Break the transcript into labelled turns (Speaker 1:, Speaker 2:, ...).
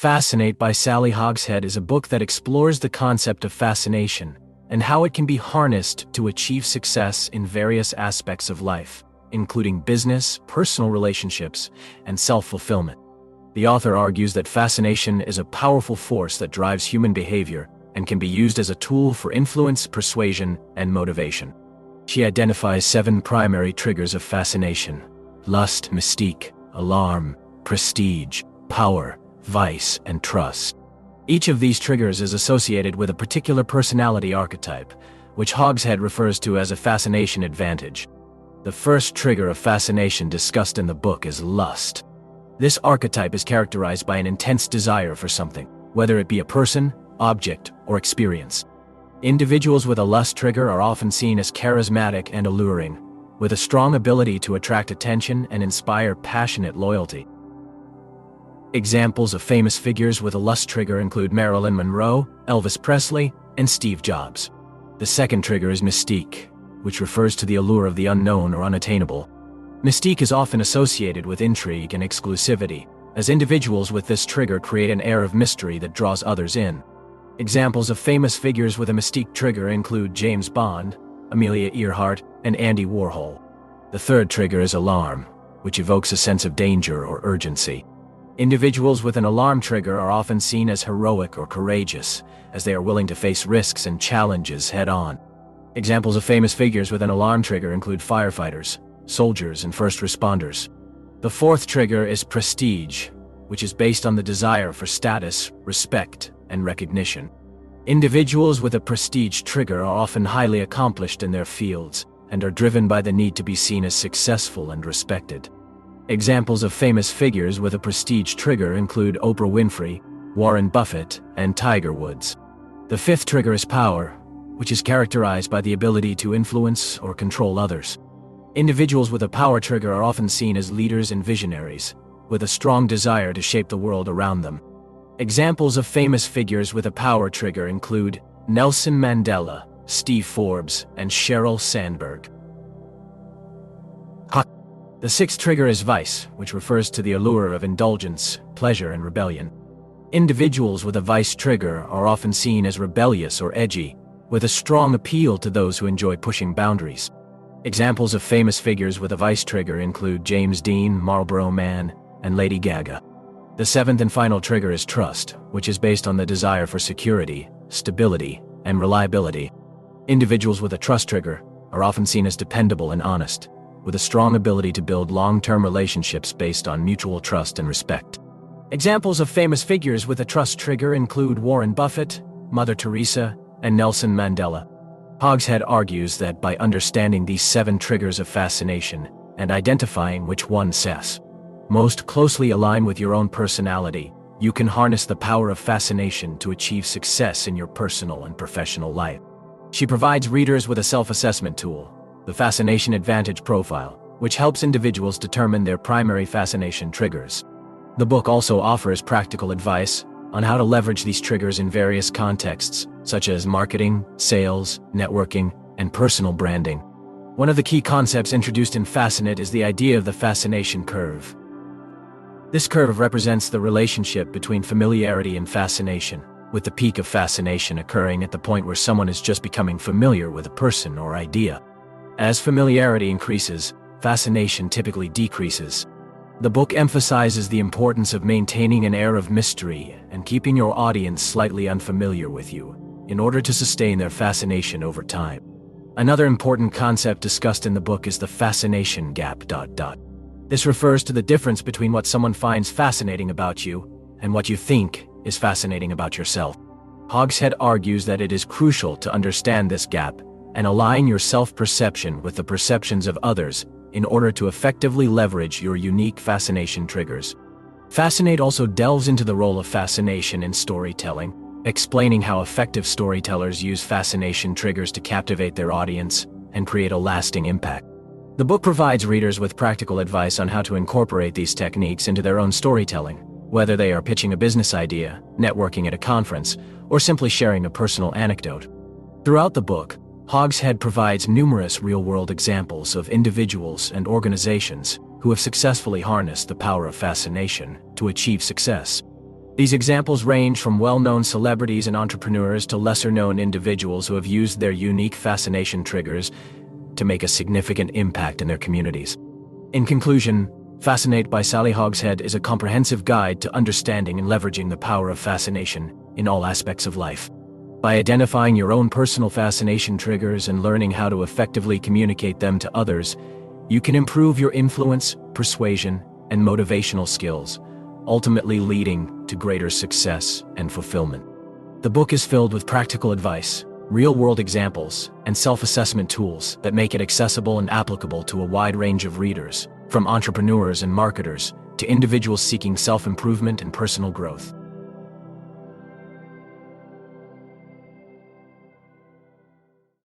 Speaker 1: Fascinate by Sally Hogshead is a book that explores the concept of fascination and how it can be harnessed to achieve success in various aspects of life, including business, personal relationships, and self-fulfillment. The author argues that fascination is a powerful force that drives human behavior and can be used as a tool for influence, persuasion, and motivation. She identifies 7 primary triggers of fascination: lust, mystique, alarm, prestige, power, vice, and trust. Each of these triggers is associated with a particular personality archetype, which Hogshead refers to as a fascination advantage. The first trigger of fascination discussed in the book is lust. This archetype is characterized by an intense desire for something, whether it be a person, object, or experience. Individuals with a lust trigger are often seen as charismatic and alluring, with a strong ability to attract attention and inspire passionate loyalty. Examples of famous figures with a lust trigger include Marilyn Monroe, Elvis Presley, and Steve Jobs. The second trigger is mystique, which refers to the allure of the unknown or unattainable. Mystique is often associated with intrigue and exclusivity, as individuals with this trigger create an air of mystery that draws others in. Examples of famous figures with a mystique trigger include James Bond, Amelia Earhart, and Andy Warhol. The third trigger is alarm, which evokes a sense of danger or urgency. Individuals with an alarm trigger are often seen as heroic or courageous, as they are willing to face risks and challenges head-on. Examples of famous figures with an alarm trigger include firefighters, soldiers, and first responders. The fourth trigger is prestige, which is based on the desire for status, respect, and recognition. Individuals with a prestige trigger are often highly accomplished in their fields and are driven by the need to be seen as successful and respected. Examples of famous figures with a prestige trigger include Oprah Winfrey, Warren Buffett, and Tiger Woods. The fifth trigger is power, which is characterized by the ability to influence or control others. Individuals with a power trigger are often seen as leaders and visionaries, with a strong desire to shape the world around them. Examples of famous figures with a power trigger include Nelson Mandela, Steve Forbes, and Sheryl Sandberg. The sixth trigger is vice, which refers to the allure of indulgence, pleasure, and rebellion. Individuals with a vice trigger are often seen as rebellious or edgy, with a strong appeal to those who enjoy pushing boundaries. Examples of famous figures with a vice trigger include James Dean, Marlboro Man, and Lady Gaga. The seventh and final trigger is trust, which is based on the desire for security, stability, and reliability. Individuals with a trust trigger are often seen as dependable and honest, with a strong ability to build long-term relationships based on mutual trust and respect. Examples of famous figures with a trust trigger include Warren Buffett, Mother Teresa, and Nelson Mandela. Hogshead argues that by understanding these 7 triggers of fascination and identifying which one most closely align with your own personality, you can harness the power of fascination to achieve success in your personal and professional life. She provides readers with a self-assessment tool, the Fascination Advantage profile, which helps individuals determine their primary fascination triggers. The book also offers practical advice on how to leverage these triggers in various contexts, such as marketing, sales, networking, and personal branding. One of the key concepts introduced in Fascinate is the idea of the fascination curve. This curve represents the relationship between familiarity and fascination, with the peak of fascination occurring at the point where someone is just becoming familiar with a person or idea. As familiarity increases, fascination typically decreases. The book emphasizes the importance of maintaining an air of mystery and keeping your audience slightly unfamiliar with you, in order to sustain their fascination over time. Another important concept discussed in the book is the fascination gap. This refers to the difference between what someone finds fascinating about you and what you think is fascinating about yourself. Hogshead argues that it is crucial to understand this gap and align your self-perception with the perceptions of others in order to effectively leverage your unique fascination triggers. Fascinate also delves into the role of fascination in storytelling, explaining how effective storytellers use fascination triggers to captivate their audience and create a lasting impact. The book provides readers with practical advice on how to incorporate these techniques into their own storytelling, whether they are pitching a business idea, networking at a conference, or simply sharing a personal anecdote. Throughout the book, Hogshead provides numerous real-world examples of individuals and organizations who have successfully harnessed the power of fascination to achieve success. These examples range from well-known celebrities and entrepreneurs to lesser-known individuals who have used their unique fascination triggers to make a significant impact in their communities. In conclusion, Fascinate by Sally Hogshead is a comprehensive guide to understanding and leveraging the power of fascination in all aspects of life. By identifying your own personal fascination triggers and learning how to effectively communicate them to others, you can improve your influence, persuasion, and motivational skills, ultimately leading to greater success and fulfillment. The book is filled with practical advice, real-world examples, and self-assessment tools that make it accessible and applicable to a wide range of readers, from entrepreneurs and marketers to individuals seeking self-improvement and personal growth.